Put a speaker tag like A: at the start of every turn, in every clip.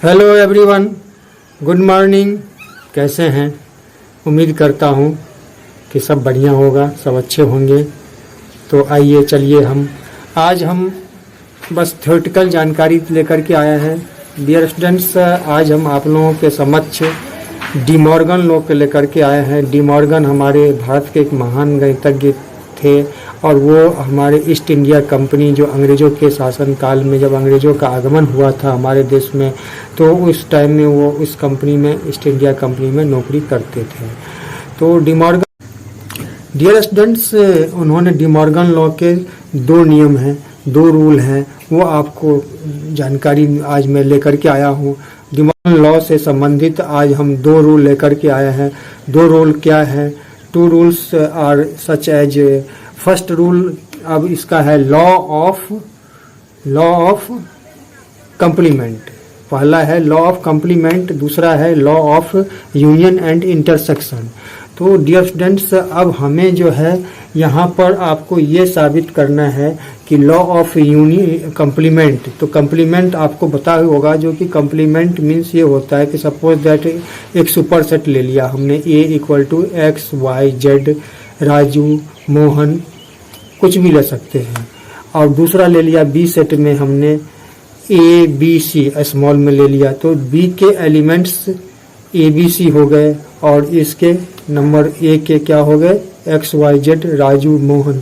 A: Hello everyone, good morning. कैसे हैं? उम्मीद करता हूँ कि सब बढ़िया होगा, सब अच्छे होंगे। तो आइए चलिए आज हम बस थ्योरेटिकल जानकारी लेकर के आए हैं। डियर स्टूडेंट्स, आज हम आप लोगों के समक्ष डी मॉर्गन लॉ के लेकर के आए हैं। डी मॉर्गन हमारे भारत के एक महान गणितज्ञ थे और वो हमारे ईस्ट इंडिया कंपनी, जो अंग्रेज़ों के शासन काल में जब अंग्रेज़ों का आगमन हुआ था हमारे देश में, तो उस टाइम में वो इस कंपनी में, ईस्ट इंडिया कंपनी में नौकरी करते थे। तो डी मॉर्गन, डियर स्टूडेंट्स, उन्होंने डी मॉर्गन लॉ के दो नियम हैं, दो रूल हैं, वो आपको जानकारी आज मैं लेकर के आया हूँ। डी मॉर्गन लॉ से संबंधित आज हम दो रूल लेकर के आए हैं। दो रूल क्या है? Two rules are such as, first rule अब इसका है लॉ ऑफ कंप्लीमेंट। पहला है लॉ ऑफ कंप्लीमेंट, दूसरा है law of union and intersection. तो डियर स्टूडेंट्स, अब हमें जो है यहाँ पर आपको ये साबित करना है कि लॉ ऑफ यूनियन कंप्लीमेंट, तो कंप्लीमेंट आपको पता होगा, जो कि कंप्लीमेंट मीन्स ये होता है कि सपोज दैट एक सुपर सेट ले लिया हमने, A equal to X Y Z, Raju Mohan, कुछ भी ले सकते हैं। और दूसरा ले लिया बी सेट में हमने ए बी सी स्मॉल में ले लिया, तो बी के एलिमेंट्स ए बी सी हो गए और इसके नंबर ए के क्या हो गए? X Y Z, Raju Mohan.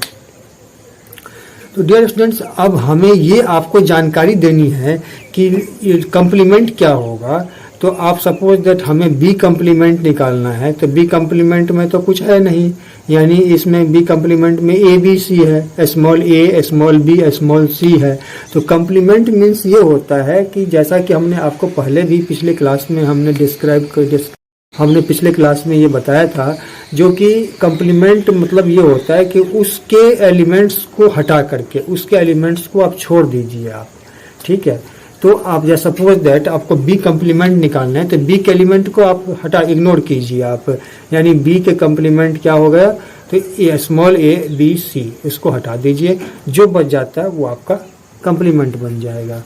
A: तो डियर स्टूडेंट्स, अब हमें ये आपको जानकारी देनी है कि कंप्लीमेंट क्या होगा। तो आप सपोज दैट हमें बी कंप्लीमेंट निकालना है, तो बी कंप्लीमेंट में तो कुछ है नहीं, यानी इसमें बी कंप्लीमेंट में ए बी सी है, स्मॉल ए स्मॉल बी स्मॉल सी है। तो कंप्लीमेंट मीन्स ये होता है कि जैसा कि हमने आपको पहले भी पिछले क्लास में हमने पिछले क्लास में ये बताया था, जो कि कंप्लीमेंट मतलब ये होता है कि उसके एलिमेंट्स को हटा करके उसके एलिमेंट्स को आप छोड़ दीजिए आप, ठीक है। तो आप जैसे सपोज दैट आपको बी कंप्लीमेंट निकालना है, तो बी के एलिमेंट को आप इग्नोर कीजिए आप, यानी बी के कंप्लीमेंट क्या हो गया? तो स्मॉल ए बी सी, इसको हटा दीजिए, जो बच जाता है वो आपका कंप्लीमेंट बन जाएगा।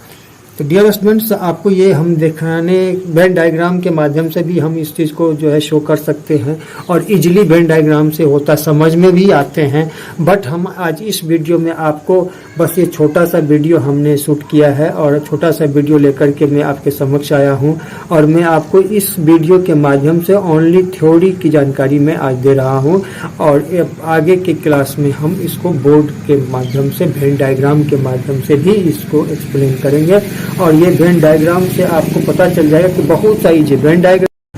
A: तो डियर स्टूडेंट्स, आपको ये हम दिखाने वेन डायग्राम के माध्यम से भी हम इस चीज़ को जो है शो कर सकते हैं, और इजीली वेन डायग्राम से होता समझ में भी आते हैं। बट हम आज इस वीडियो में आपको बस ये छोटा सा वीडियो हमने शूट किया है और छोटा सा वीडियो लेकर के मैं आपके समक्ष आया हूँ, और मैं आपको इस वीडियो के माध्यम से ओनली थ्योरी की जानकारी मैं आज दे रहा हूँ, और आगे के क्लास में हम इसको बोर्ड के माध्यम से, वेन डायग्राम के माध्यम से भी इसको एक्सप्लेन करेंगे। और ये वेन डायग्राम से आपको पता चल जाएगा कि बहुत सारी चीज़,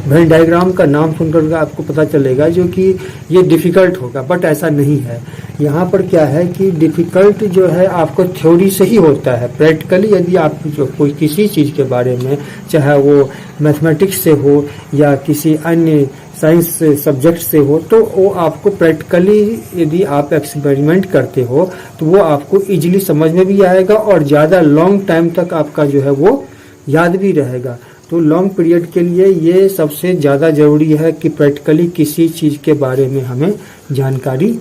A: वेन डायग्राम का नाम सुनकर आपको पता चलेगा जो कि ये डिफ़िकल्ट होगा, बट ऐसा नहीं है। यहाँ पर क्या है कि डिफ़िकल्ट जो है आपको थ्योरी से ही होता है। प्रैक्टिकली यदि आप जो कोई किसी चीज़ के बारे में, चाहे वो मैथमेटिक्स से हो या किसी अन्य साइंस सब्जेक्ट से हो, तो वो आपको प्रैक्टिकली यदि आप एक्सपेरिमेंट करते हो तो वो आपको इजीली समझ में भी आएगा और ज़्यादा लॉन्ग टाइम तक आपका जो है वो याद भी रहेगा। तो लॉन्ग पीरियड के लिए ये सबसे ज़्यादा ज़रूरी है कि प्रैक्टिकली किसी चीज़ के बारे में हमें जानकारी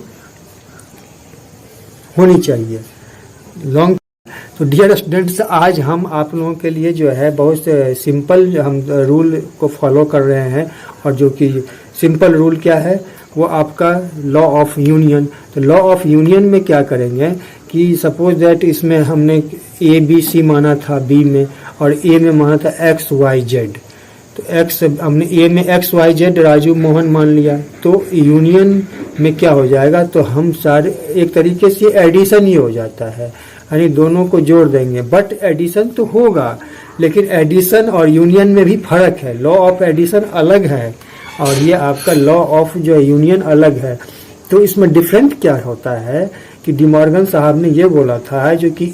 A: होनी चाहिए लॉन्ग। तो डियर स्टूडेंट्स, आज हम आप लोगों के लिए जो है बहुत सिंपल हम रूल को फॉलो कर रहे हैं, और जो कि सिंपल रूल क्या है? वो आपका लॉ ऑफ यूनियन। तो लॉ ऑफ यूनियन में क्या करेंगे कि सपोज दैट इसमें हमने ए बी सी माना था बी में, और ए में माना था एक्स वाई जेड। तो एक्स हमने ए में X Y Z Raju Mohan मान लिया, तो यूनियन में क्या हो जाएगा? तो हम सारे एक तरीके से एडिशन ही हो जाता है, यानी दोनों को जोड़ देंगे। बट एडिशन तो होगा, लेकिन एडिशन और यूनियन में भी फर्क है। लॉ ऑफ एडिशन अलग है और ये आपका लॉ ऑफ जो यूनियन अलग है। तो इसमें डिफरेंट क्या होता है कि डी मॉर्गन साहब ने ये बोला था, जो कि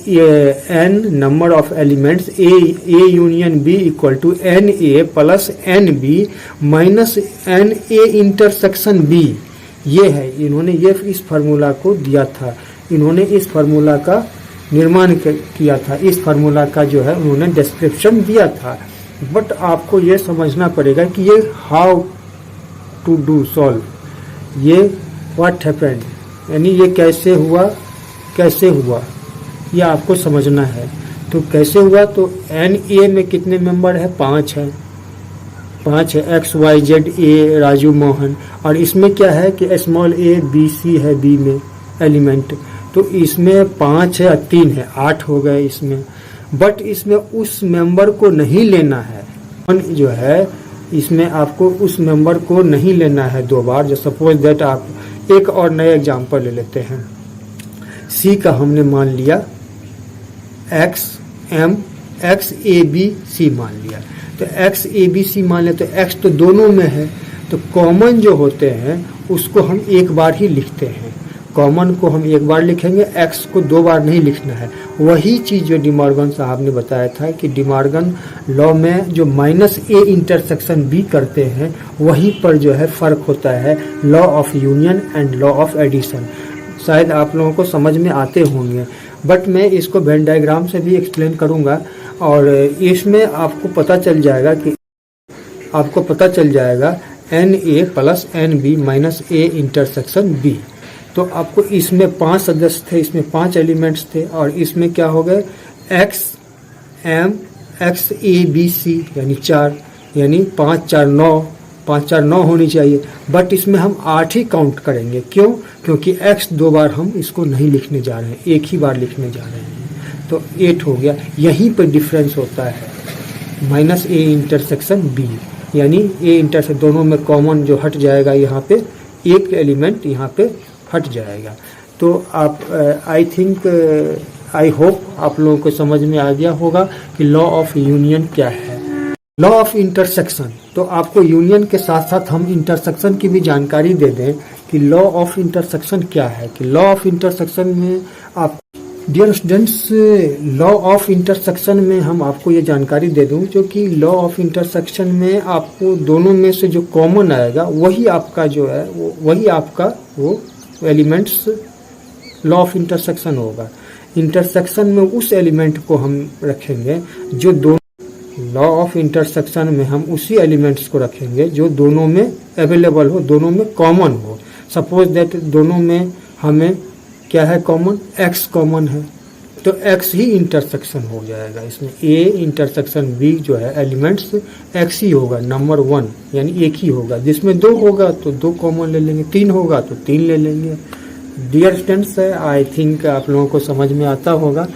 A: n number of elements A union B equal to n A plus n B minus n A intersection B. ये है, इन्होंने ये इस फार्मूला को दिया था, इन्होंने इस फार्मूला का निर्माण किया था, इस फार्मूला का जो है उन्होंने डिस्क्रिप्शन दिया था। बट आपको ये समझना पड़ेगा कि ये हाउ टू डू सॉल्व, ये व्हाट हैपेंड, यानी ये कैसे हुआ ये आपको समझना है। तो कैसे हुआ, तो NA में कितने मेंबर है, 5 है, 5 है, XYZA राजू मोहन, और इसमें क्या है कि स्मॉल a b c है B में एलिमेंट, तो इसमें 5 है, 3 है, 8 हो गए इसमें। बट इसमें उस मेंबर को नहीं लेना है, जो है इसमें आपको उस मेंबर को नहीं लेना है 2 बार। जो सपोज दैट आप एक और नया एग्जांपल ले लेते हैं, C का हमने मान लिया XABC मान लिया, तो XABC मान लिया, तो X तो दोनों में है, तो कॉमन जो होते हैं उसको हम एक बार ही लिखते हैं, कॉमन को हम एक बार लिखेंगे, X को 2 बार नहीं लिखना है। वही चीज़ जो डिमॉर्गन साहब ने बताया था कि डिमॉर्गन लॉ में जो -A इंटरसेक्शन B करते हैं वहीं पर जो है फ़र्क होता है law of union and law of addition. शायद आप लोगों को समझ में आते होंगे, बट मैं इसको वेन डायग्राम से भी एक्सप्लेन करूँगा, और इसमें आपको पता चल जाएगा NA + NB - A intersection B। तो आपको इसमें 5 सदस्य थे, इसमें 5 एलिमेंट्स थे, और इसमें क्या हो गए XABC यानी 4, यानी 5 4 9, 5 4 9 होनी चाहिए, बट इसमें हम 8 ही काउंट करेंगे। क्यों? क्योंकि X 2 बार हम इसको नहीं लिखने जा रहे हैं, एक ही बार लिखने जा रहे हैं, तो 8 हो गया। यहीं पर डिफरेंस होता है -A इंटरसेक्शन B, यानी A इंटरसेक्शन दोनों में कॉमन जो हट जाएगा, यहाँ पे एक एलिमेंट यहाँ पे हट जाएगा। तो आप आई होप आप लोगों को समझ में आ गया होगा कि लॉ ऑफ यूनियन क्या है। लॉ ऑफ इंटरसेक्शन, तो आपको यूनियन के साथ साथ हम इंटरसेक्शन की भी जानकारी दे दें कि लॉ ऑफ इंटरसेक्शन क्या है। कि लॉ ऑफ इंटरसेक्शन में आप dear students, law of intersection में हम आपको ये जानकारी दे दूं, जो कि लॉ ऑफ इंटरसेक्शन में आपको दोनों में से जो कॉमन आएगा वही आपका जो है वही आपका वो एलिमेंट्स लॉ ऑफ इंटरसेक्शन होगा। इंटरसेक्शन में उस एलिमेंट को हम रखेंगे जो दोनों, लॉ ऑफ इंटरसेक्शन में हम उसी एलिमेंट्स को रखेंगे जो दोनों में अवेलेबल हो, दोनों में कॉमन हो। सपोज दैट दोनों में हमें क्या है कॉमन, X कॉमन है, तो X ही इंटरसेक्शन हो जाएगा। इसमें A इंटरसेक्शन B जो है एलिमेंट्स X ही होगा, नंबर 1 यानी एक ही होगा। जिसमें 2 होगा तो 2 कॉमन ले लेंगे, 3 होगा तो 3 ले लेंगे। डियर स्टूडेंट्स, आई थिंक आप लोगों को समझ में आता होगा।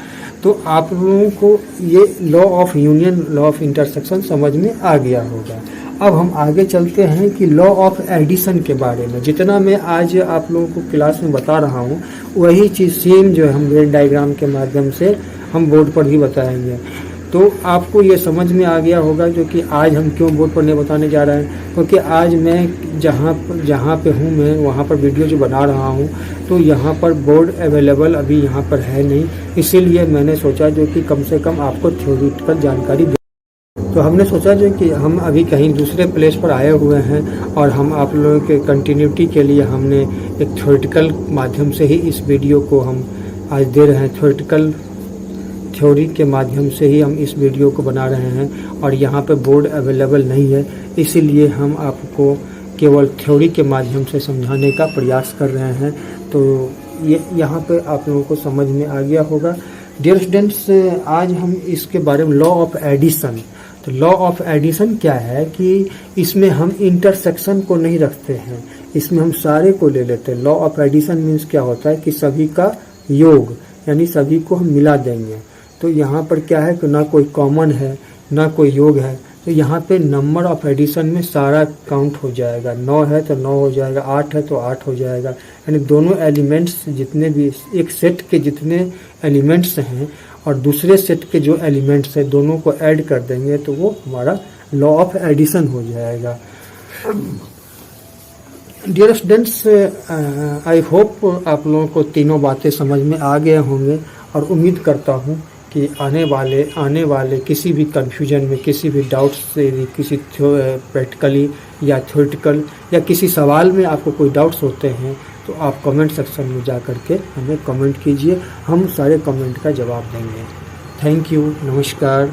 A: तो आप लोगों को ये law of union, law of intersection समझ में आ गया होगा। अब हम आगे चलते हैं कि लॉ ऑफ एडिशन के बारे में। जितना मैं आज आप लोगों को क्लास में बता रहा हूँ वही चीज़ सेम जो है हम वेन डायग्राम के माध्यम से हम बोर्ड पर ही बताएंगे। तो आपको ये समझ में आ गया होगा जो कि आज हम क्यों बोर्ड पर नहीं बताने जा रहे हैं, क्योंकि आज मैं जहाँ पे हूँ मैं वहाँ पर वीडियो जो बना रहा हूँ तो यहाँ पर बोर्ड अवेलेबल अभी यहाँ पर है नहीं, इसीलिए मैंने सोचा जो कि कम से कम आपको थ्योरेटिकल जानकारी। तो हमने सोचा जो कि हम अभी कहीं दूसरे प्लेस पर आए हुए हैं और हम आप लोगों के कंटिन्यूटी के लिए हमने एक थ्योरेटिकल माध्यम से ही इस वीडियो को हम आज दे रहे हैं। थ्योरी के माध्यम से ही हम इस वीडियो को बना रहे हैं और यहाँ पे बोर्ड अवेलेबल नहीं है, इसीलिए हम आपको केवल थ्योरी के माध्यम से समझाने का प्रयास कर रहे हैं। तो ये यहाँ पे आप लोगों को समझ में आ गया होगा। डियर स्टूडेंट्स, आज हम इसके बारे में लॉ ऑफ एडिशन, तो लॉ ऑफ एडिशन क्या है कि इसमें हम इंटरसेक्शन को नहीं रखते हैं, इसमें हम सारे को ले लेते हैं। लॉ ऑफ एडिशन मीन्स क्या होता है कि सभी का योग, यानी सभी को हम मिला देंगे। तो यहाँ पर क्या है कि ना कोई कॉमन है ना कोई योग है, तो यहाँ पे नंबर ऑफ एडिशन में सारा काउंट हो जाएगा। 9 है तो 9 हो जाएगा, 8 है तो 8 हो जाएगा, यानी दोनों एलिमेंट्स जितने भी एक सेट के जितने एलिमेंट्स हैं और दूसरे सेट के जो एलिमेंट्स हैं दोनों को ऐड कर देंगे तो वो हमारा लॉ ऑफ एडिशन हो जाएगा। डियर स्टूडेंट्स, आई होप आप लोगों को तीनों बातें समझ में आ गए होंगे और उम्मीद करता हूँ कि आने वाले किसी भी कन्फ्यूजन में, किसी भी डाउट्स से, किसी प्रैक्टिकली या थ्योरेटिकल या किसी सवाल में आपको कोई डाउट्स होते हैं तो आप कमेंट सेक्शन में जा करके हमें कमेंट कीजिए, हम सारे कमेंट का जवाब देंगे। थैंक यू, नमस्कार।